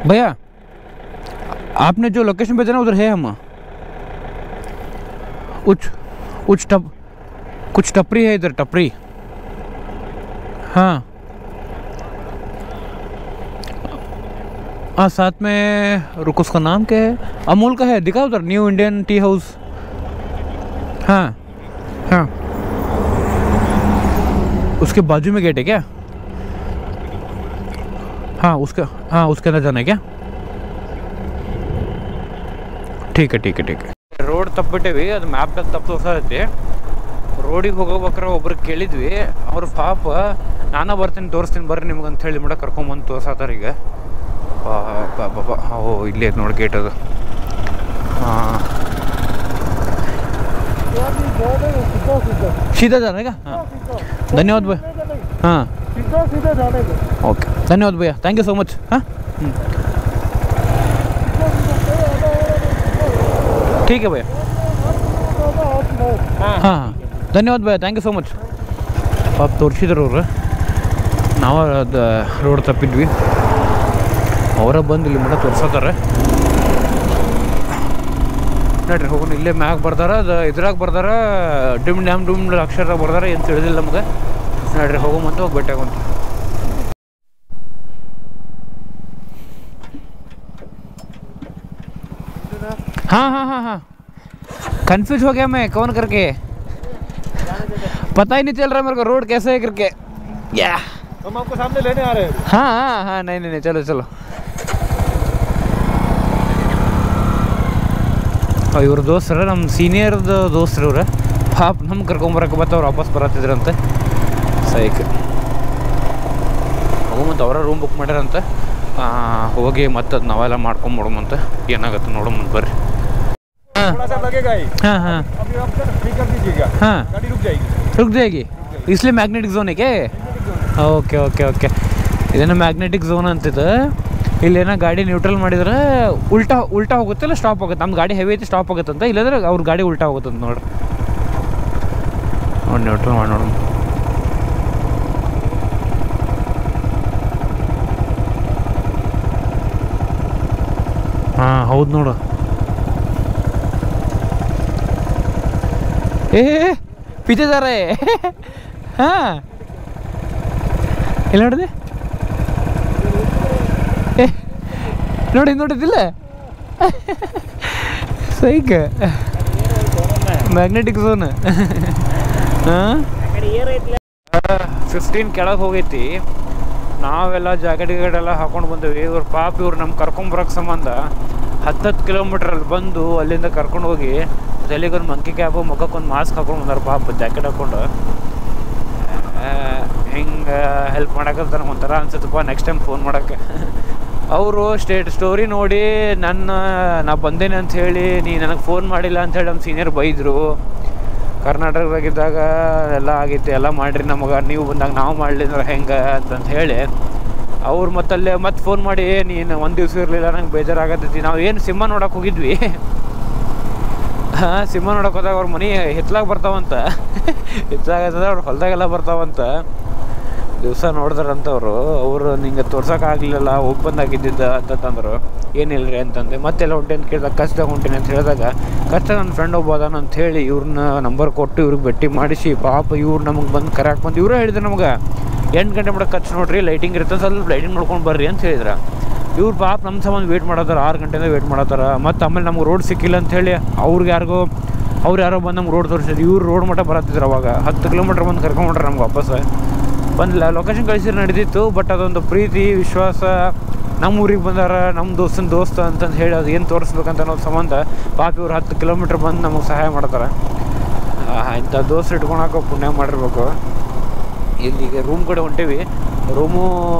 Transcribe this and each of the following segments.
भैया आपने जो लोकेशन भेजा ना उधर है हम कुछ टपरी है इधर टपरी हाँ हाँ साथ में रुक उसका नाम क्या है अमूल का है दिखा उधर न्यू इंडियन टी हाउस हाँ हाँ उसके बाजू में गेट है क्या हाँ उसके अंदर जाना है क्या ठीक है ರೋಡ್ ತಪ್ಪಿಬಿಟ್ಟೇವಿ ಅದು ಮ್ಯಾಪ್ದಾಗ ತಪ್ಪು ತೋರ್ಸೈತಿ ರೋಡಿಗೆ ಹೋಗೋಬೇಕ್ರೆ ಒಬ್ರು ಕೇಳಿದ್ವಿ ಅವ್ರು ಪಾಪ ನಾನು ಬರ್ತೀನಿ ತೋರಿಸ್ತೀನಿ ಬರ್ರಿ ನಿಮ್ಗೆ ಅಂತ ಹೇಳಿ ಮೇಡ ಕರ್ಕೊಂಬಂದು ತೋರ್ಸತ್ತಾರ ಈಗ ಓ ಇಲ್ಲೇ ನೋಡಿ ಗೇಟ್ ಅದು ಹಾಂ सीधा जाना है क्या हाँ धन्यवाद भैया हाँ सीधा जाने का ओके धन्यवाद भैया थैंक यू सो मच हाँ ठीक है भैया हाँ हाँ धन्यवाद भैया थैंक यू सो मच पाप तोರಿಸಿದ್ರು ಅವರು ನಾವು ಅದು ರೋಡ್ ತಪ್ಪಿದ್ವಿ ಅವರ ಬಂದು ಇಲ್ಲಿ ಮಟ್ಟ ತೋರ್ಸತ್ತಾರೆ ನೋಡ್ರಿ ಹೋಗೋಣ ಇಲ್ಲೇ ಮ್ಯಾಗ ಬರ್ದಾರ ಅದು ಇದ್ರಾಗ ಬರ್ದಾರ ಡಿಮ್ ಅಕ್ಷರ ಬರ್ದಾರ ಏನು ತಿಳಿದಿಲ್ಲ ನಮ್ಗೆ ನೋಡ್ರಿ ಹೋಗೋಮಂತ ಹೋಗಿ ಭೇಟಿಯಾಗಂತ हाँ कंफ्यूज हो गया मैं कौन करके पता ही नहीं चल रहा मेरे को रोड कैसे है करके या हम आपको सामने लेने आ रहे हैं हाँ नहीं चलो ಇವ್ರ ದೋಸ್ತರ ನಮ್ಮ ಸೀನಿಯರ್ದು ದೋಸ್ತರು ಇವ್ರ ಪಾಪ ನಮ್ಮ ಕರ್ಕೊಂಬರಕ್ಕೆ ಬತ್ತವ್ರು ವಾಪಸ್ ಬರತ್ತಿದ್ರಂತೆ ಸೈಕ್ ಹೋಗಮಂತ ಅವರ ರೂಮ್ ಬುಕ್ ಮಾಡ್ಯಾರಂತೆ ಹೋಗಿ ಮತ್ತೆ ಅದು ನಾವೆಲ್ಲ ಮಾಡ್ಕೊಂಬಿಡೋಮಂತ ಏನಾಗುತ್ತೆ ನೋಡೋಮಂತ ಬರ್ರಿ हाँ रुक जाएगी इसलिए मैग्नेटिक जोन है क्या ओके इದೇನೋ ಮ್ಯಾಗ್ನೆಟಿಕ್ ಝೋನ್ ಅಂತಿದೆ ಇಲ್ಲೇನೋ ಗಾಡಿ ನ್ಯೂಟ್ರಲ್ ಮಾಡಿದ್ರೆ ಉಲ್ಟಾ ಹೋಗುತ್ತೆ ಇಲ್ಲ ಸ್ಟಾಪ್ ಆಗುತ್ತೆ ನಮ್ಮ ಗಾಡಿ ಹೆವಿ ಐತಿ ಸ್ಟಾಪ್ ಆಗುತ್ತಂತ ಇಲ್ಲಾಂದ್ರೆ ಅವ್ರ ಗಾಡಿ ಉಲ್ಟಾ ಹೋಗುತ್ತಂತ ನೋಡ್ರಿ ನೋಡಿ ನ್ಯೂಟ್ರಲ್ ಮಾಡಿ ನೋಡೋಣ ಹಾಂ ಹೌದು ನೋಡು ए पीछे जा रहे हाँ ಎಲ್ಲ ನೋಡಿದೆ ನೋಡಿದ್ದಿಲ್ಲ ಸೈಕ್ ಮ್ಯಾಗ್ನೆಟಿಕ್ ಝೋನ್ ಹಾಂ 15 ಕೆಳಗೆ ಹೋಗೈತಿ ನಾವೆಲ್ಲ ಜಾಕೆಟ್ ಗಿಕೆಟೆಲ್ಲ ಹಾಕೊಂಡು ಬಂದೇವಿ ಇವ್ರು ಪಾಪ ಇವ್ರು ನಮ್ಮ ಕರ್ಕೊಂಬರಕ್ಕೆ ಸಂಬಂಧ 10 ಕಿಲೋಮೀಟ್ರ್ ಅಲ್ಲಿ ಬಂದು ಅಲ್ಲಿಂದ ಕರ್ಕೊಂಡು ಹೋಗಿ ತಲೆಗೊಂದು ಮಂಕಿ ಕ್ಯಾಬು ಮುಖಕ್ಕೊಂದು ಮಾಸ್ಕ್ ಹಾಕೊಂಡು ಬಂದಾರ ಪಾಪ ಜಾಕೆಟ್ ಹಾಕ್ಕೊಂಡು ಹಿಂಗೆ ಹೆಲ್ಪ್ ಮಾಡಕತ್ತಾರ ಒಂಥರ ಅನ್ಸುತ್ತಪ್ಪ ನೆಕ್ಸ್ಟ್ ಟೈಮ್ ಫೋನ್ ಮಾಡೋಕ್ಕೆ ಅವರು ಸ್ಟೋರಿ ನೋಡಿ ನಾ ಬಂದೇನೆ ಅಂತ ಹೇಳಿ ನೀ ನನಗೆ ಫೋನ್ ಮಾಡಿಲ್ಲ ಅಂಥೇಳಿ ನಮ್ಮ ಸೀನಿಯರ್ ಬೈದರು ಕರ್ನಾಟಕದಾಗಿದ್ದಾಗ ಎಲ್ಲ ಆಗೈತಿ ಎಲ್ಲ ಮಾಡಿರಿ ನಮಗೆ ನೀವು ಬಂದಾಗ ನಾವು ಮಾಡಲಿಲ್ಲ ಹೆಂಗೆ ಅಂತಂತ ಹೇಳಿ ಅವ್ರು ಮತ್ತೆ ಫೋನ್ ಮಾಡಿ ನೀನು ಒಂದು ದಿವಸ ಇರಲಿಲ್ಲ ನಂಗೆ ಬೇಜಾರಾಗತ್ತೈತಿ ನಾವು ಏನು ಸಿನಿಮಾ ನೋಡೋಕೆ ಹೋಗಿದ್ವಿ ಹಾಂ ಸಿನಿಮಾ ನೋಡೋಕೆ ಹೋದಾಗ ಅವ್ರ ಮನೆ ಹಿತ್ಲಾಗ ಬರ್ತಾವಂತ ಹಿತ್ಲಾಗತ್ತದ ಅವ್ರ ಹೊಲದಾಗೆಲ್ಲ ಬರ್ತಾವಂತ ದಿವಸ ನೋಡಿದ್ರಂತವ್ರು ಅವರು ನಿಂಗೆ ತೋರ್ಸೋಕ್ಕಾಗಲಿಲ್ಲ ಓಪನ್ ಆಗಿದ್ದಿದ್ದ ಅಂತಂದ್ರು ಏನಿಲ್ಲರಿ ಅಂತಂದೆ ಮತ್ತೆಲ್ಲ ಹೊಂಟೆ ಅಂತ ಕೇಳಿದಾಗ ಕಚ್ದಾಗ ಹೊಂಟೇನೆ ಅಂತ ಹೇಳಿದಾಗ ಕಷ್ಟ ನನ್ನ ಫ್ರೆಂಡ್ ಒಬ್ಬ ಅದಾನ ಅಂತ ಹೇಳಿ ಇವ್ರನ್ನ ನಂಬರ್ ಕೊಟ್ಟು ಇವ್ರಿಗೆ ಭೇಟಿ ಮಾಡಿಸಿ ಪಾಪ ಇವ್ರು ನಮಗೆ ಬಂದು ಕರೆಯಾಕೆ ಬಂದು ಇವರೇ ಹೇಳಿದ್ರು ನಮ್ಗೆ 8 ಗಂಟೆ ಮಾಡಕ್ಕೆ ಕಚ್ ನೋಡ್ರಿ ಲೈಟಿಂಗ್ ಇರುತ್ತೆ ಸ್ವಲ್ಪ ಲೈಟಿಂಗ್ ನೋಡ್ಕೊಂಡು ಬರ್ರಿ ಅಂತ ಹೇಳಿದ್ರು ಇವ್ರು ಪಾಪ ನಮ್ಮ ಸಂಬಂಧ ವೇಟ್ ಮಾಡತ್ತಾರ 6 ಗಂಟೆಯಿಂದ ವೇಟ್ ಮಾಡತ್ತಾರ ಮತ್ತು ಆಮೇಲೆ ನಮ್ಗೆ ರೋಡ್ ಸಿಕ್ಕಿಲ್ಲ ಅಂಥೇಳಿ ಅವ್ರು ಯಾರೋ ಬಂದು ನಮ್ಗೆ ರೋಡ್ ತೋರಿಸಿದ್ರು ಇವ್ರು ರೋಡ್ ಮಟ್ಟ ಬರತ್ತಿದ್ರು ಅವಾಗ 10 ಕಿಲೋಮೀಟ್ರ್ ಬಂದು ಕರ್ಕೊಂಬಿಟ್ರೆ ನಮ್ಗೆ ವಾಪಸ್ ಒಂದು ಲೊಕೇಶನ್ ಕಳಿಸಿದ್ರೆ ನಡೀತಿತ್ತು ಬಟ್ ಅದೊಂದು ಪ್ರೀತಿ ವಿಶ್ವಾಸ ನಮ್ಮ ಊರಿಗೆ ಬಂದಾರ ನಮ್ಮ ದೋಸ್ತನ ದೋಸ್ತ ಅಂತಂದು ಹೇಳಿ ಅದು ಏನು ತೋರಿಸ್ಬೇಕಂತ ಅನ್ನೋದು ಸಂಬಂಧ ಪಾಪ ಇವ್ರು 10 ಕಿಲೋಮೀಟ್ರ್ ಬಂದು ನಮಗೆ ಸಹಾಯ ಮಾಡ್ತಾರೆ ಇಂಥ ದೋಸ್ತ ಇಟ್ಕೊಳಕ್ಕೆ ಪುಣ್ಯ ಮಾಡಿರ್ಬೇಕು ಇಲ್ಲಿಗೆ ರೂಮ್ ಕಡೆ ಹೊಂಟೇವಿ ರೂಮು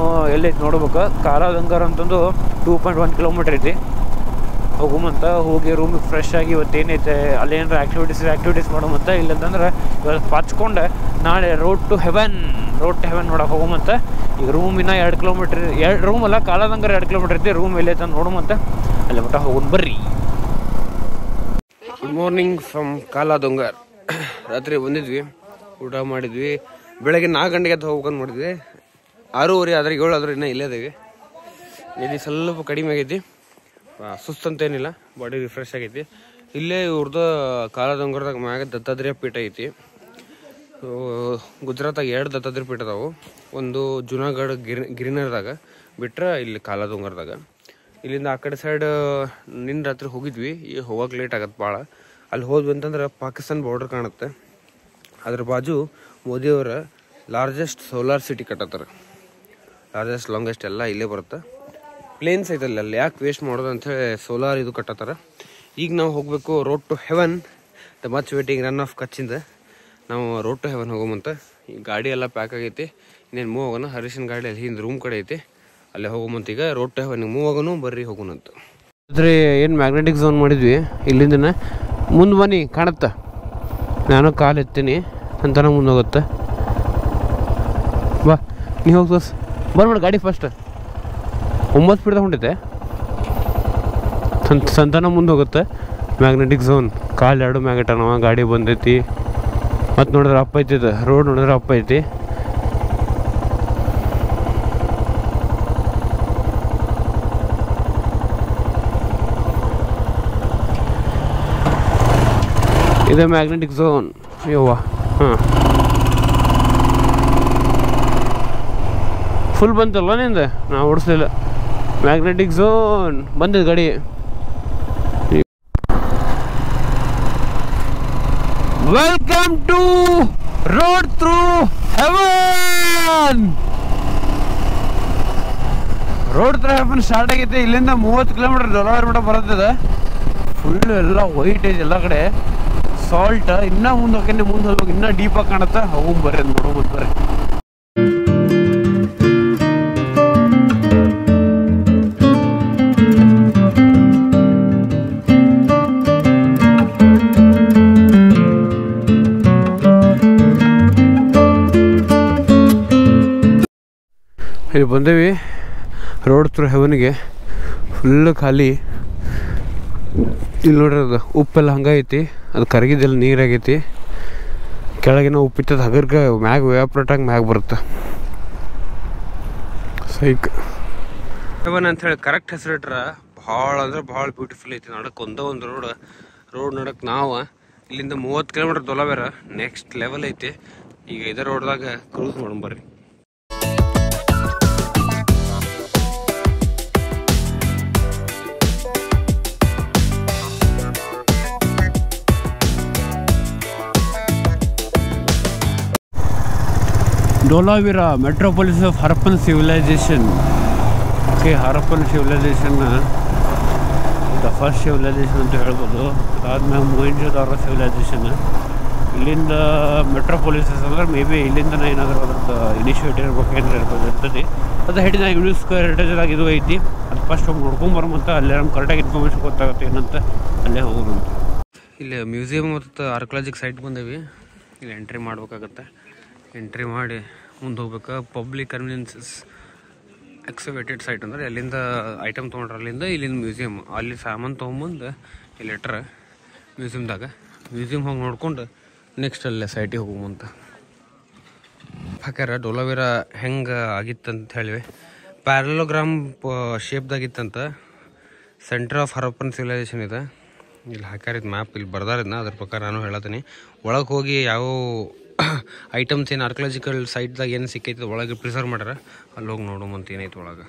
ಎಲ್ಲೈತಿ ನೋಡ್ಬೇಕು ಕಾಲಾದಂಗರ್ ಅಂತಂದು 2.1 ಕಿಲೋಮೀಟ್ರ್ ಐತಿ ಹೋಗುಮಂತ ಹೋಗಿ ರೂಮಿಗೆ ಫ್ರೆಶ್ ಆಗಿ ಇವತ್ತೇನೈತೆ ಅಲ್ಲೇನಾರ ಆ್ಯಕ್ಟಿವಿಟೀಸ್ ಮಾಡೋಮಂತ ಇಲ್ಲಂತಂದ್ರೆ ಇವತ್ತು ಪಚ್ಕೊಂಡು ನಾಳೆ ರೋಡ್ ಟು ಹೆವೆನ್ ನೋಡೋಕೆ ಹೋಗುಮಂತ ಈಗ ರೂಮಿನ 2 ಕಿಲೋಮೀಟ್ರ್ ರೂಮ್ ಅಲ್ಲ ಕಾಲಾದಂಗರ್ 2 ಕಿಲೋಮೀಟ್ರ್ ಐತಿ ರೂಮ್ ಎಲ್ಲೈತೆ ಅಂತ ನೋಡುಮಂತ ಅಲ್ಲಿ ಮಟ್ಟ ಹೋಗೋಣ ಬರ್ರಿ ಗುಡ್ ಮಾರ್ನಿಂಗ್ ಫ್ರಮ್ ಕಾಲಾದಂಗರ್ ರಾತ್ರಿ ಬಂದಿದ್ವಿ ಊಟ ಮಾಡಿದ್ವಿ ಬೆಳಗ್ಗೆ 4 ಗಂಟೆಗೆ ಎದ್ದು ಹೋಗ್ಬೇಕಂತ ಮಾಡಿದ್ವಿ 6:30 ಆದರೆ 7 ಆದ್ರೆ ಇನ್ನೂ ಇಲ್ಲೇ ಇದ್ದೀವಿ ಇಲ್ಲಿ ಸ್ವಲ್ಪ ಕಡಿಮೆ ಆಗೈತಿ, ಸುಸ್ತಂತೇನಿಲ್ಲ, ಬಾಡಿ ರಿಫ್ರೆಶ್ ಆಗೈತಿ. ಇಲ್ಲೇ ಇವ್ರದ್ದು ಕಾಲದೊಂಗರದಾಗ ಮ್ಯಾಗ ದತ್ತಾತ್ರೇಯ ಪೀಠ ಐತಿ. ಗುಜರಾತಾಗ 2 ದತ್ತಾತ್ರೇಯ ಪೀಠ ಅದಾವು. ಒಂದು ಜುನಾಗಢ ಗಿರಿನರ್ದಾಗ ಬಿಟ್ರೆ ಇಲ್ಲಿ ಕಾಲದೊಂಗರದಾಗ. ಇಲ್ಲಿಂದ ಆ ಕಡೆ ಸೈಡ್ ನಿನ್ನ ರಾತ್ರಿ ಹೋಗಿದ್ವಿ, ಈಗ ಹೋಗಕ್ಕೆ ಲೇಟ್ ಆಗತ್ತೆ ಭಾಳ. ಅಲ್ಲಿ ಹೋದ್ವಿ ಅಂತಂದ್ರೆ ಪಾಕಿಸ್ತಾನ ಬಾರ್ಡರ್ ಕಾಣುತ್ತೆ. ಅದ್ರ ಬಾಜು ಮೋದಿಯವರ ಲಾರ್ಜೆಸ್ಟ್ ಸೋಲಾರ್ ಸಿಟಿ ಕಟ್ಟತ್ತಾರೆ. ಲಾರ್ಜೆಸ್ಟ್ ಲಾಂಗೆಸ್ಟ್ ಎಲ್ಲ ಇಲ್ಲೇ ಬರುತ್ತೆ. ಪ್ಲೇನ್ಸ್ ಐತಲ್ಲ, ಅಲ್ಲಿ ಯಾಕೆ ವೇಸ್ಟ್ ಮಾಡೋದು ಅಂಥೇಳಿ ಸೋಲಾರ್ ಇದು ಕಟ್ಟತ್ತಾರೆ. ಈಗ ನಾವು ಹೋಗಬೇಕು road to heaven, the much waiting Rann of ಕಚ್ಚಿಂದ. ನಾವು ರೋಡ್ ಟು ಹೆವನ್ ಹೋಗೋಮಂತ. ಈ ಗಾಡಿ ಎಲ್ಲ ಪ್ಯಾಕ್ ಆಗೈತಿ, ಇನ್ನೇನು ಮೂವ್ ಆಗೋಣ. ಹರೀಶನ್ ಗಾಡಿ ಅಲ್ಲಿ ಹಿಂದೆ ರೂಮ್ ಕಡೆ ಐತಿ, ಅಲ್ಲೇ ಹೋಗೋಮಂತ. ಈಗ ರೋಡ್ ಟು ಹೆವನ್ಗೆ ಮೂವ್ ಆಗೋನು, ಬರ್ರಿ ಹೋಗೋಣಂತ. ಆದರೆ ಏನು ಮ್ಯಾಗ್ನೆಟಿಕ್ ಝೋನ್ ಮಾಡಿದ್ವಿ, ಇಲ್ಲಿಂದ ಮುಂದೆ ಬನ್ನಿ ಕಾಣುತ್ತೆ. ನಾನು ಕಾಲು ಎತ್ತೀನಿ ಅಂತಾನೆ ಮುಂದೆ ಹೋಗುತ್ತೆ. ಬಾ ನೀ ಹೋಗಿ ತೋರ್ಸ್, ಬರ್ಬೇಡ ಗಾಡಿ ಫಸ್ಟ್. 9 ಸ್ಪೀಡ್ದಾಗ ಹೊಂಟೈತೆ, ಸಂತಾನ ಮುಂದೆ ಹೋಗುತ್ತೆ. ಮ್ಯಾಗ್ನೆಟಿಕ್ ಝೋನ್ ಕಾಲು 2 ಮ್ಯಾಗ್ನೆಟ್ ಅನ್ನೋ ಗಾಡಿ ಬಂದೈತಿ. ಮತ್ತು ನೋಡಿದ್ರೆ ಅಪ್ ಐತಿ, ರೋಡ್ ನೋಡಿದ್ರೆ ಅಪ್ ಐತಿ. ಇದು ಮ್ಯಾಗ್ನೆಟಿಕ್ ಝೋನ್. ಯವ್ವ ಹಾಂ, ಫುಲ್ ಬಂತಲ್ಲ ನಿಂದ, ನಾವು ಓಡಿಸ್ಲಿಲ್ಲ. ಮ್ಯಾಗ್ನೆಟಿಕ್ ಝೋನ್ ಬಂದಿದ್ದು ಗಾಡಿ. Welcome to road through heaven. Road through heaven start ಆಗೈತೆ. ಇಲ್ಲಿಂದ 30 ಕಿಲೋಮೀಟರ್ ಡೊಲಾರ್ ಮಟ್ಟ ಬರ್ತದೆ. ಫುಲ್ ಎಲ್ಲ ವೈಟ್ ಐತೆ ಎಲ್ಲ ಕಡೆ, ಸಾಲ್ಟ್. ಇನ್ನೂ ಮುಂದೆ ಹೋಗಿ ಹೋಗಿ ಇನ್ನೂ ಡೀಪಾಗಿ ಕಾಣುತ್ತೆ. ಹೋಗಿ ಬರ್ರಿ ಅಂತ ನೋಡ್ಬೋದು ಬರ್ರಿ. ಇಲ್ಲಿ ಬಂದೇವಿ ರೋಡ್ ಥ್ರೂ ಹೆವನ್ಗೆ. ಫುಲ್ಲು ಖಾಲಿ. ಇಲ್ಲಿ ನೋಡ್ರಿ, ಅದು ಉಪ್ಪೆಲ್ಲ ಹಂಗೈತಿ, ಅದು ಕರಗಿದೆಲ್ಲ ನೀರಾಗೈತಿ. ಕೆಳಗಿನ ಉಪ್ಪಿತ್ತದ ಹಗರ್ಗೆ ಮ್ಯಾಗ ವ್ಯಾಪ್ರೇಟಾಗಿ ಮ್ಯಾಗ ಬರುತ್ತೆ. ಸೈಕ್ ಹೆವನ್ ಅಂತ ಹೇಳಿ ಕರೆಕ್ಟ್ ಹೆಸರಿಟ್ರ. ಭಾಳ ಅಂದ್ರೆ ಭಾಳ ಬ್ಯೂಟಿಫುಲ್ ಐತಿ. ನಡಕ್ಕೆ ಒಂದು ರೋಡ್ ನಡಕ್ಕೆ ನಾವು ಇಲ್ಲಿಂದ 30 ಕಿಲೋಮೀಟರ್ ದೊಲಬೇರ ನೆಕ್ಸ್ಟ್ ಲೆವೆಲ್ ಐತಿ. ಈಗ ಇದೇ ರೋಡ್ದಾಗ ಕ್ರೂಸ್ ಮಾಡೋಣ ಬರ್ರಿ. Dholavira, metropolis of Harappan civilization. Okay, Harappan civilization, the first civilization ಅಂತ ಹೇಳ್ಬೋದು. ಅದಾದ್ಮೇಲೆ ಮೊಹೆಂಜೊದಾರೋ ಸಿವಿಲೈಸೇಷನ್. ಇಲ್ಲಿಂದ ಮೆಟ್ರೋಪೊಲಿಸಸ್ ಅಂದ್ರೆ ಮೇ ಬಿ ಇಲ್ಲಿಂದ ಏನಾದರೂ ಅದ್ರದ್ದು ಇನಿಷಿಯೇಟಿವ್ ಇರ್ಬೇಕೇನಾರು ಇರ್ತದೆ. ಅದು ಹೇಳಿದ ಯುನೆಸ್ಕೋ ಹೆರಿಟೇಜ್ ಇದು ಐತಿ. ಅದು ಫಸ್ಟ್ ಹೋಗಿ ನೋಡ್ಕೊಂಬರ್ಮಂತ. ಅಲ್ಲೇ ನಮ್ಗೆ ಕರೆಕ್ಟಾಗಿ ಇನ್ಫಾರ್ಮೇಷನ್ ಗೊತ್ತಾಗುತ್ತೆ ಏನಂತ, ಅಲ್ಲೇ ಹೋಗೋದಂತ. ಇಲ್ಲಿ ಮ್ಯೂಸಿಯಂ ಮತ್ತು ಆರ್ಕಿಯಾಲಜಿಕ್ ಸೈಟ್ ಬಂದೇವಿ. ಇಲ್ಲಿ ಎಂಟ್ರಿ ಮಾಡ್ಬೇಕಾಗತ್ತೆ. ಎಂಟ್ರಿ ಮಾಡಿ ಮುಂದೆ ಹೋಗ್ಬೇಕು. ಪಬ್ಲಿಕ್ ಕನ್ವೀನಿಯನ್ಸಸ್ ಎಕ್ಸಿಬಿಟೆಡ್ ಸೈಟ್ ಅಂದ್ರೆ ಅಲ್ಲಿಂದ ಐಟಮ್ ತೊಗೊಂಡ್ರೆ ಅಲ್ಲಿಂದ ಇಲ್ಲಿಂದ ಮ್ಯೂಸಿಯಮ್. ಅಲ್ಲಿ ಸಾಮಾನು ತೊಗೊಂಬಂದು ಇಲ್ಲಿ ಇಟ್ರೆ ಮ್ಯೂಸಿಯಮ್ದಾಗ. ಮ್ಯೂಸಿಯಮ್ ಹೋಗಿ ನೋಡ್ಕೊಂಡು ನೆಕ್ಸ್ಟ್ ಅಲ್ಲೇ ಸೈಟಿಗೆ ಹೋಗುವಂತ. ಹಾಕ್ಯಾರ ಡೋಲಾವಿರಾ ಹೆಂಗೆ ಆಗಿತ್ತಂತ ಹೇಳಿವಿ. ಪ್ಯಾರಲೋಗ್ರಾಮ್ ಶೇಪ್ದಾಗಿತ್ತಂತ. ಸೆಂಟರ್ ಆಫ್ ಹರಪ್ಪನ್ ಸಿವಿಲೈಸೇಷನ್ ಇದೆ. ಇಲ್ಲಿ ಹಾಕ್ಯಾರಿದ್ದು ಮ್ಯಾಪ್, ಇಲ್ಲಿ ಬರ್ದಾರಿದ್ನ. ಅದ್ರ ಪ್ರಕಾರ ನಾನು ಹೇಳತ್ತೀನಿ. ಒಳಗೆ ಹೋಗಿ ಯಾವ ಐಟಮ್ಸ್ ಏನು ಆರ್ಕಿಯಾಲಜಿಕಲ್ ಸೈಟ್ದಾಗ ಏನು ಸಿಕ್ಕೈತೆ ಒಳಗೆ ಪ್ರಿಸರ್ವ್ ಮಾಡ್ಯಾರ, ಅಲ್ಲಿ ಹೋಗಿ ನೋಡುವಂತ ಏನೈತೆ ಒಳಗೆ.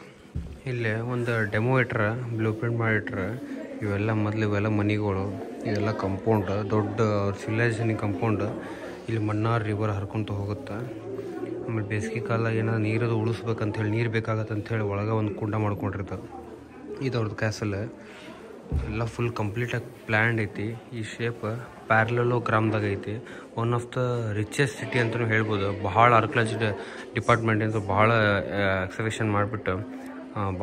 ಇಲ್ಲೇ ಒಂದು ಡೆಮೋ ಇಟ್ರ, ಬ್ಲೂ ಪ್ರಿಂಟ್ ಮಾಡಿಟ್ರ. ಇವೆಲ್ಲ ಇವೆಲ್ಲ ಮನಿಗಳು, ಇವೆಲ್ಲ ಕಂಪೌಂಡ್, ದೊಡ್ಡ ಸಿವಿಲೈಸೇಷನ್ ಕಂಪೌಂಡ್. ಇಲ್ಲಿ ಮನ್ನಾರ್ ರಿವರ್ ಹರ್ಕೊತ ಹೋಗುತ್ತೆ. ಆಮೇಲೆ ಬೇಸಿಗೆ ಕಾಲದಾಗ ಏನಾದ್ರು ನೀರದು ಉಳಿಸ್ಬೇಕಂತ ಹೇಳಿ, ನೀರು ಬೇಕಾಗತ್ತೆ ಅಂಥೇಳಿ ಒಳಗೆ ಒಂದು ಕುಂಡ ಮಾಡ್ಕೊಂಡಿರ್ತಾರೆ. ಇದು ಅವ್ರದ್ದು ಕ್ಯಾಸಲ್. ಎಲ್ಲ ಫುಲ್ ಕಂಪ್ಲೀಟಾಗಿ ಪ್ಲ್ಯಾಂಡ್ ಐತಿ. ಈ ಶೇಪ್ ಪ್ಯಾರಲೋಗ್ರಾಮ್ದಾಗ ಐತಿ. One of the richest city ಅಂತಲೂ ಹೇಳ್ಬೋದು. ಭಾಳ ಆರ್ಕಿಯಾಲಜಿ ಡಿಪಾರ್ಟ್ಮೆಂಟಿಂದ ಭಾಳ ಎಕ್ಸಿಬಿಷನ್ ಮಾಡಿಬಿಟ್ಟು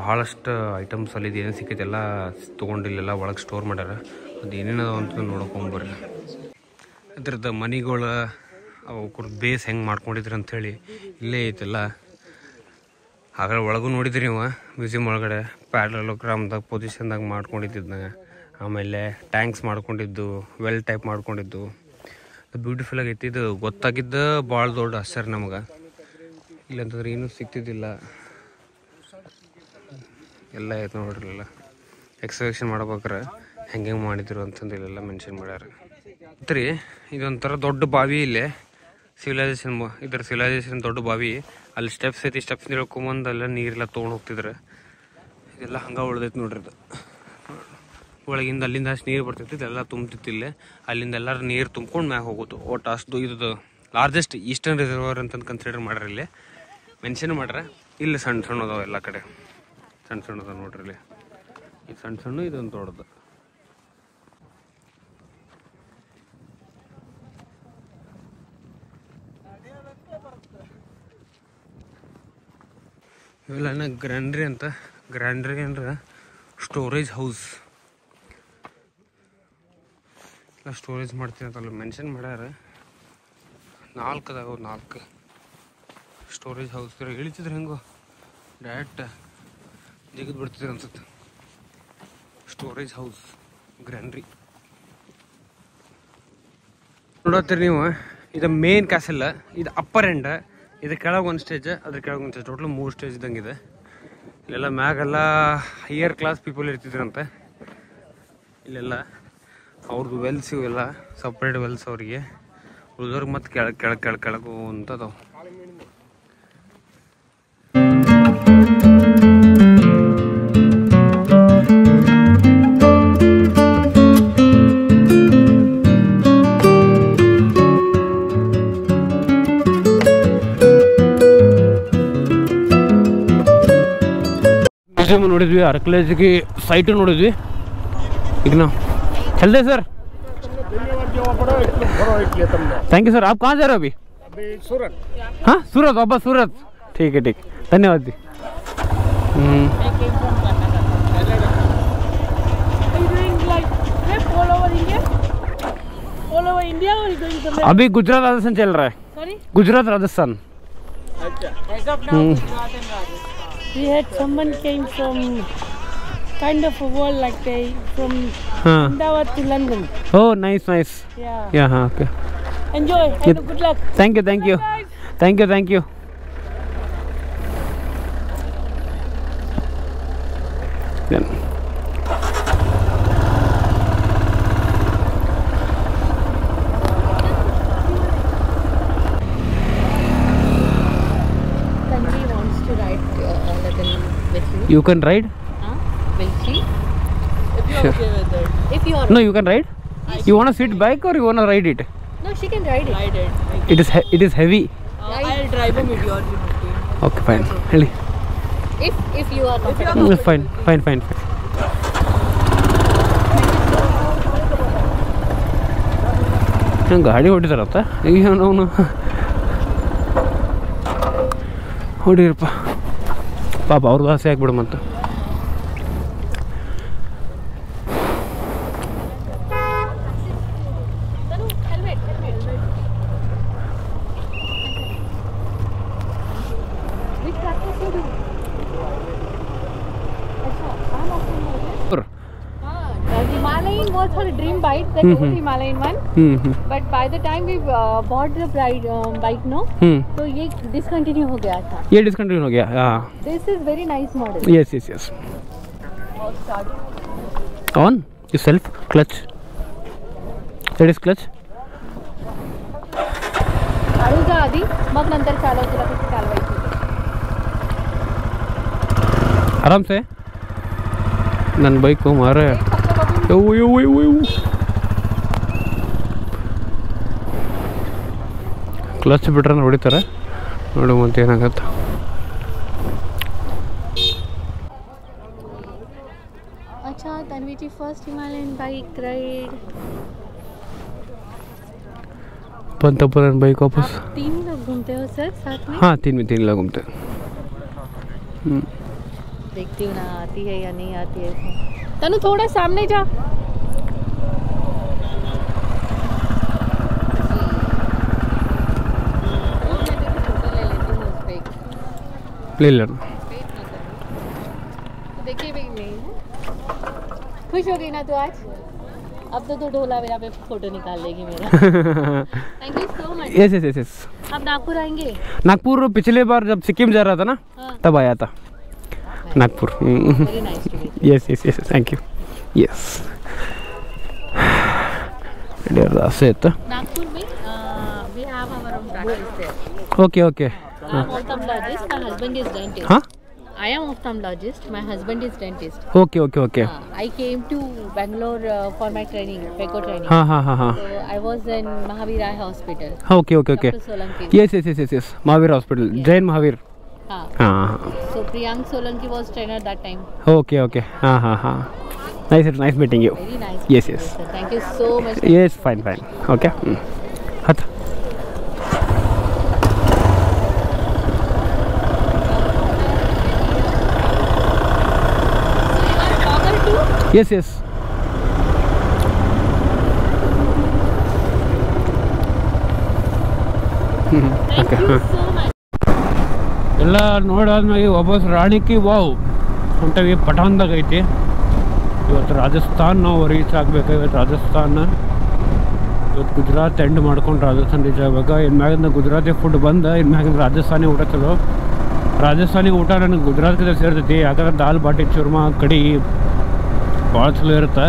ಭಾಳಷ್ಟು ಐಟಮ್ಸ್ ಅಲ್ಲಿ ಏನು ಸಿಕ್ಕೈತೆ ಎಲ್ಲ ತೊಗೊಂಡಿಲ್ಲೆಲ್ಲ ಒಳಗೆ ಸ್ಟೋರ್ ಮಾಡ್ಯಾರ. ಅದು ಏನೇನದ ಅಂತ ನೋಡ್ಕೊಂಬರ್ರಿ. ಅದ್ರದ್ದು ಮನಿಗಳು ಅವ್ರ ಬೇಸ್ ಹೆಂಗೆ ಮಾಡ್ಕೊಂಡಿದ್ರಿ ಅಂಥೇಳಿ ಇಲ್ಲೇ ಐತೆಲ್ಲ. ಹಾಗಾದ್ರೆ ಒಳಗೂ ನೋಡಿದ್ರಿ ನೀವು ಮ್ಯೂಸಿಯಂ ಒಳಗಡೆ ಪ್ಯಾರಲೋಗ್ರಾಮ್ದಾಗ ಪೊಸಿಷನ್ದಾಗ ಮಾಡ್ಕೊಂಡಿದ್ದನ್ನ. ಆಮೇಲೆ ಟ್ಯಾಂಕ್ಸ್ ಮಾಡ್ಕೊಂಡಿದ್ದು, ವೆಲ್ ಟೈಪ್ ಮಾಡ್ಕೊಂಡಿದ್ದು. ಬ್ಯೂಟಿಫುಲ್ ಆಗೈತಿ. ಇದು ಗೊತ್ತಾಗಿದ್ದ ಭಾಳ ದೊಡ್ಡ ಆಶ್ಚರ್ಯ ನಮಗೆ. ಇಲ್ಲಂತಂದ್ರೆ ಏನೂ ಸಿಗ್ತಿದ್ದಿಲ್ಲ. ಎಲ್ಲ ಐತೆ ನೋಡ್ರಿ. ಎಲ್ಲ ಎಕ್ಸ್ಕವೇಷನ್ ಮಾಡ್ಬೇಕಾರೆ ಹೆಂಗೆ ಮಾಡಿದ್ರು ಅಂತಂದು ಇಲ್ಲೆಲ್ಲ ಮೆನ್ಷನ್ ಮಾಡ್ಯಾರ. ರೀ ಇದೊಂಥರ ದೊಡ್ಡ ಬಾವಿ ಇಲ್ಲೇ ಸಿವಿಲೈಸೇಷನ್, ಇದ್ರ ಸಿವಿಲೈಸೇಷನ್ ದೊಡ್ಡ ಬಾವಿ. ಅಲ್ಲಿ ಸ್ಟೆಪ್ಸ್ ಐತಿ, ಸ್ಟೆಪ್ಸ್ ಇಳ್ಕೊಂಬಂದು ಅಲ್ಲ ನೀರೆಲ್ಲ ತೊಗೊಂಡು ಹೋಗ್ತಿದ್ರೆ ಇದೆಲ್ಲ ಹಂಗೆ ಉಳ್ದೈತಿ ನೋಡ್ರಿ. ಇದು ಒಳಗಿಂದ ಅಲ್ಲಿಂದ ಅಷ್ಟು ನೀರು ಬರ್ತೈತಿ, ಇದೆಲ್ಲ ತುಂಬ್ತಿತ್ತು ಇಲ್ಲೇ. ಅಲ್ಲಿಂದ ಎಲ್ಲರೂ ನೀರು ತುಂಬ್ಕೊಂಡು ಮ್ಯಾಗ ಹೋಗೋದು. ಒಟ್ಟು ಅಷ್ಟು ಇದು ಲಾರ್ಜೆಸ್ಟ್ ಈಸ್ಟರ್ನ್ ರಿಸರ್ವರ್ ಅಂತಂದು ಕನ್ಸಿಡರ್ ಮಾಡ್ರಿ. ಇಲ್ಲಿ ಮೆನ್ಷನ್ ಮಾಡ್ರೆ. ಇಲ್ಲಿ ಸಣ್ಣ ಸಣ್ಣ ಅದಾವ, ಎಲ್ಲ ಕಡೆ ಸಣ್ಣ ಸಣ್ಣ ಅದಾವ ನೋಡ್ರಿ. ಇಲ್ಲಿ ಇದು ಸಣ್ಣ ಸಣ್ಣ, ಇದೊಂದು ದೊಡ್ಡದು. ಇವೆಲ್ಲ ಗ್ರ್ಯಾಂಡ್ರಿ ಅಂತ. ಗ್ರ್ಯಾಂಡ್ರಿ ಅಂದ್ರೆ ಸ್ಟೋರೇಜ್ ಹೌಸ್. ಎಲ್ಲ ಸ್ಟೋರೇಜ್ ಮಾಡ್ತೀನಿ ಅಂತಲ್ಲ ಮೆನ್ಷನ್ ಮಾಡ್ಯಾರ. 4 ಅದಾವ, 4 ಸ್ಟೋರೇಜ್ ಹೌಸ್. ಇಳಿತಿದ್ರೆ ಹೆಂಗೋ ಡೈರೆಕ್ಟ್ ಜಿಗಿದ್ ಬಿಡ್ತಿದ್ರು ಅನ್ಸುತ್ತೆ. ಸ್ಟೋರೇಜ್ ಹೌಸ್ ಗ್ರ್ಯಾಂಡ್ರಿ ನೋಡತ್ತೀರಿ ನೀವು. ಇದು ಮೇನ್ ಕ್ಯಾಸಲ್, ಇದು ಅಪ್ಪರ್ ಎಂಡ್, ಇದು ಕೆಳಗೆ ಒಂದು ಸ್ಟೇಜ್, ಅದ್ರ ಕೆಳಗೆ ಒಂದು ಸ್ಟೇಜ್. Total 3 stage ಇದ್ದಂಗಿದೆ. ಇಲ್ಲೆಲ್ಲ ಮ್ಯಾಗೆಲ್ಲ ಹೈಯರ್ ಕ್ಲಾಸ್ ಪೀಪಲ್ ಇರ್ತಿದ್ರಂತೆ. ಇಲ್ಲೆಲ್ಲ ಅವ್ರದ್ದು ವೆಲ್ಸ್ ಇವೆಲ್ಲ ಸಪ್ರೇಟ್ ವೆಲ್ಸ್ ಅವರಿಗೆ. ಉಳಿದವ್ರಿಗೆ ಮತ್ತೆ ಕೆಳಗೆ ಅಂತದವು. ಮ್ಯೂಸಿಯಮ್ ನೋಡಿದ್ವಿ, ಆರ್ಕಿಯಾಲಜಿ ಸೈಟು ನೋಡಿದ್ವಿ. ಈಗ ನಾವು चलते सर। Thank you sir. आप कहाँ जा रहे हो अभी? सूरत। हाँ सूरत, वापस सूरत। ठीक है, धन्यवाद जी। अभी गुजरात राजस्थान चल रहा है। Gujarat Rajasthan. We had someone came from kind of a world like they from Ahmedabad to London. Oh, nice. Yeah, हाँ, okay. Enjoy and good luck. Thank you. Thank you. Yeah. Tanvi wants to ride a little with you. You can ride? Will she? If you are Sure. okay with it. If you are. No, you can ride. You want to sit bike or you want to ride it? No, she can ride it. It is heavy. I'll drive a meteor. Okay, fine. Really? If you are comfortable. Fine. ಗಾಡಿ ಹೊಡಿತಾರತ್ತ ಈಗ ಅವನು ಹೊಡಿರಪ್ಪ ಪಾಪ ಅವ್ರದ್ದು ಆಸೆ ಆಗ್ಬಿಡು ಮತ್ತು Himalayan was her dream bike, the old Himalayan one. But by the time we bought the bike, no, तो ये discontinue हो गया था. ये discontinue हो गया. हाँ. This is very nice model. Yes. On yourself clutch. That is clutch. अडूजा आधी मग नंतर चालव तुला कशी चालवायची. आराम से. ನನ್ನ ಬೈಕು ಮಾರೆ ಕ್ಲಚ್ ಬಿಟ್ರೆ ಹೊಡಿತಾರೆ ನೋಡು ಮತ್ತೆ ಏನಾಗತ್ತೆ अच्छा Tanvi ji first Himalayan bike ride पंतपुरन बाइक वापस 3 लोग घूमते हो सर साथ में हाँ 3 लोग घूमते देखती हूँ ना आती है या नहीं आती है तनु थोड़ा सामने जा ले लेना देखिए भी नहीं खुश हो गई ना तू आज अब तो ढोला मेरा पे फोटो निकाल लेगी मेरा thank you so much yes अब नागपुर आएंगे नागपुर पिछले बार जब सिक्किम जा रहा था ना तब आया था Nagpur. Very nice to meet you. Yes thank you. Yes ಆಸೆ ಆಯ್ತು. Nagpur में we have our own practice there. Okay okay. I am ophthalmologist. My husband is dentist. ಹಾಂ I am ophthalmologist. My husband is dentist. Okay okay okay. I came to Bangalore for my training, PECO training. ಹಾಂ ಹಾಂ ಹಾಂ ಹಾಂ. So I was in Mahavir Eye Hospital. Okay okay okay. Dr. Solanki. Yes Mahavir hospital, Jain Mahavir. हाँ. ಹಾಂ. So Priyank Solanki was trainer that time. Okay okay. ಹಾಂ. Nice meeting you. Very nice. Yes. Sir. Thank you so much. Yes fine okay. ಹತ್ತು. Yes Thank you so much. ಎಲ್ಲ ನೋಡಾದ್ಮೇಲೆ ವಾಪಸ್ ರಾಣಿಕಿ wow ಹೊಂಟವಿ. ಪಠಾಣ್ದಾಗ ಐತಿ. ಇವತ್ತು ರಾಜಸ್ಥಾನ್ ನಾವು reach ಆಗಬೇಕು. ಇವತ್ತು ರಾಜಸ್ಥಾನ, ಇವತ್ತು ಗುಜರಾತ್ ಎಂಡ್ ಮಾಡ್ಕೊಂಡು ರಾಜಸ್ಥಾನ್ ರೀಚ್ ಆಗ್ಬೇಕು. ಇನ್ಮ್ಯಾಗಿಂದ ಗುಜರಾತಿ ಫುಡ್ ಬಂದು ಇನ್ಮ್ಯಾಗಿಂದ ರಾಜಸ್ಥಾನಿ ಊಟ ಚಲೋ. ರಾಜಸ್ಥಾನಿ ಊಟ ನನಗೆ ಗುಜರಾತ್ಗೆ ಸೇರ್ತೈತಿ. ಯಾಕಂದ್ರೆ ದಾಲ್ ಬಾಟಿ ಚೂರ್ಮಾ ಕಡಿ ಭಾಳ ಚಲೋ ಇರುತ್ತೆ.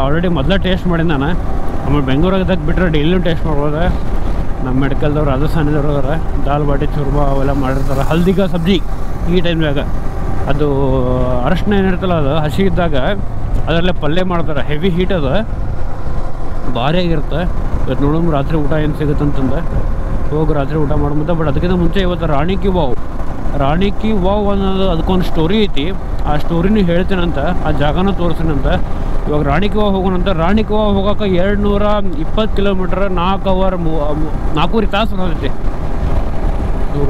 ಆಲ್ರೆಡಿ ಮೊದಲೇ ಟೇಸ್ಟ್ ಮಾಡಿದ್ದು ನಾನು. ಆಮೇಲೆ ಬೆಂಗಳೂರಾಗ ಬಿಟ್ಟರೆ ಡೈಲಿನೂ ಟೇಸ್ಟ್ ಮಾಡ್ಬೋದು. ನಮ್ಮ ಮೆಡಿಕಲ್ದವ್ರು ರಾಜಸ್ಥಾನದವ್ರು ಅದಾರ. ದಾಲ್ ಬಾಟಿ ಚೂರ್ಮಾ ಅವೆಲ್ಲ ಮಾಡಿರ್ತಾರೆ. ಹಲ್ದಿಗ ಸಬ್ಜಿ ಈ ಟೈಮ್ನಾಗ ಅದು ಅರಶಿನ ಏನಿರ್ತಲ್ಲ ಅದು ಹಸಿ ಇದ್ದಾಗ ಅದರಲ್ಲೇ ಪಲ್ಯ ಮಾಡ್ತಾರೆ. ಹೆವಿ ಹೀಟ್ ಅದ, ಭಾರಿ ಆಗಿರುತ್ತೆ. ಇವತ್ತು ನೋಡೋಣ ರಾತ್ರಿ ಊಟ ಏನು ಸಿಗುತ್ತೆ ಅಂತಂದು ಹೋಗಿ ರಾತ್ರಿ ಊಟ ಮಾಡ್ಬೋದು. ಬಟ್ ಅದಕ್ಕಿಂತ ಮುಂಚೆ ಇವತ್ತು ರಾಣಿಕಿ ವಾವ್ ಅನ್ನೋದು ಅದಕ್ಕೊಂದು ಸ್ಟೋರಿ ಐತಿ. ಆ ಸ್ಟೋರಿನೂ ಹೇಳ್ತೀನಂತ, ಆ ಜಾಗನೂ ತೋರಿಸ್ತೀನಂತ. ಇವಾಗ ರಾಣಿಕಿ ವಾವ್ ಹೋಗೋಣಂತ. ರಾಣಿಕಿ ವಾವ್ ಹೋಗೋಕೆ 220 ಕಿಲೋಮೀಟ್ರ್, 4 ತಾಸು ಅನ್ಸತೈತಿ.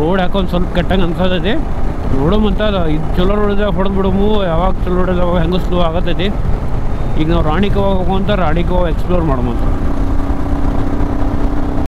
ರೋಡ್ ಯಾಕೊಂದು ಸ್ವಲ್ಪ ಕೆಟ್ಟಂಗೆ ಅನ್ಸತೈತಿ. ನೋಡೋಮಂತ ಇದು ಚಲೋ ರೋಡಿದಾಗ ಹೊಡೆದು ಬಿಡಮು, ಯಾವಾಗ ಚಲೋ ರೋಡಿದಾಗ ಹೆಂಗೆ ಸ್ಲೋ ಆಗತೈತಿ. ಈಗ ನಾವು ರಾಣಿಕಿ ವಾವ್ ಹೋಗುವಂತ ರಾಣಿಕಿ ವಾವ್ ಎಕ್ಸ್ಪ್ಲೋರ್ ಮಾಡೋಮಂತ.